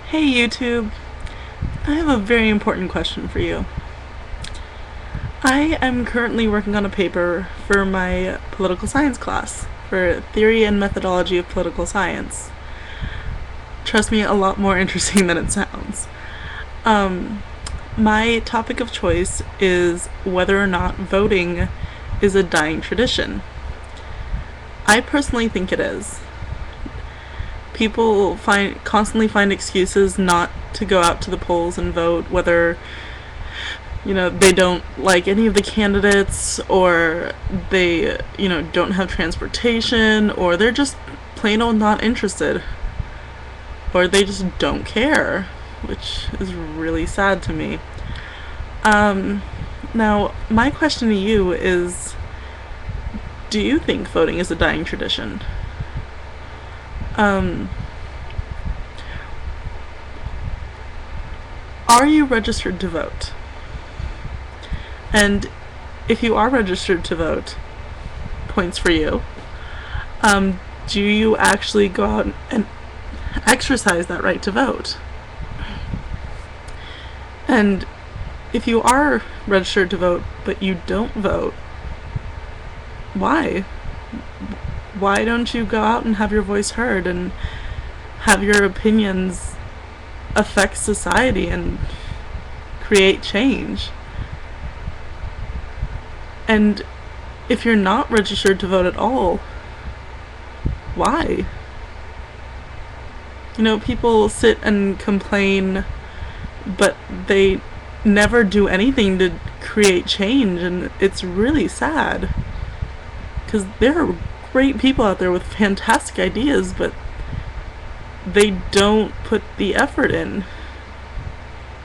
Hey YouTube, I have a very important question for you. I am currently working on a paper for my political science class, for Theory and Methodology of Political Science. Trust me, a lot more interesting than it sounds. My topic of choice is whether or not voting is a dying tradition. I personally think it is. People constantly find excuses not to go out to the polls and vote, whether they don't like any of the candidates, or they don't have transportation, or they're just plain old not interested, or they just don't care, which is really sad to me. Now my question to you is, do you think voting is a dying tradition? Are you registered to vote? And if you are registered to vote, points for you. Do you actually go out and exercise that right to vote? And if you are registered to vote but you don't vote, why? Why don't you go out and have your voice heard and have your opinions affect society and create change? And if you're not registered to vote at all, why? People sit and complain, but they never do anything to create change, and it's really sad. Because there are great people out there with fantastic ideas, but they don't put the effort in.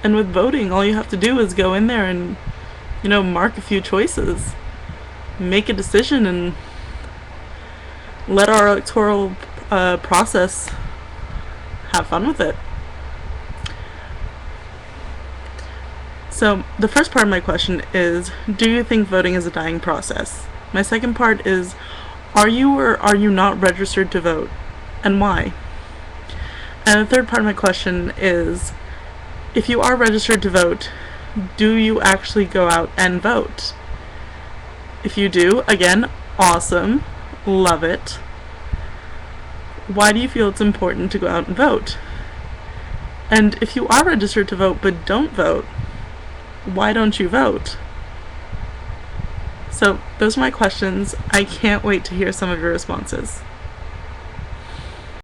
And with voting, all you have to do is go in there and mark a few choices, make a decision, and let our electoral process have fun with it. So the first part of my question is, do you think voting is a dying process? My second part is, are you or are you not registered to vote, and why? And the third part of my question is, if you are registered to vote, do you actually go out and vote? If you do, again, awesome, love it. Why do you feel it's important to go out and vote? And if you are registered to vote but don't vote, why don't you vote? So those are my questions. I can't wait to hear some of your responses.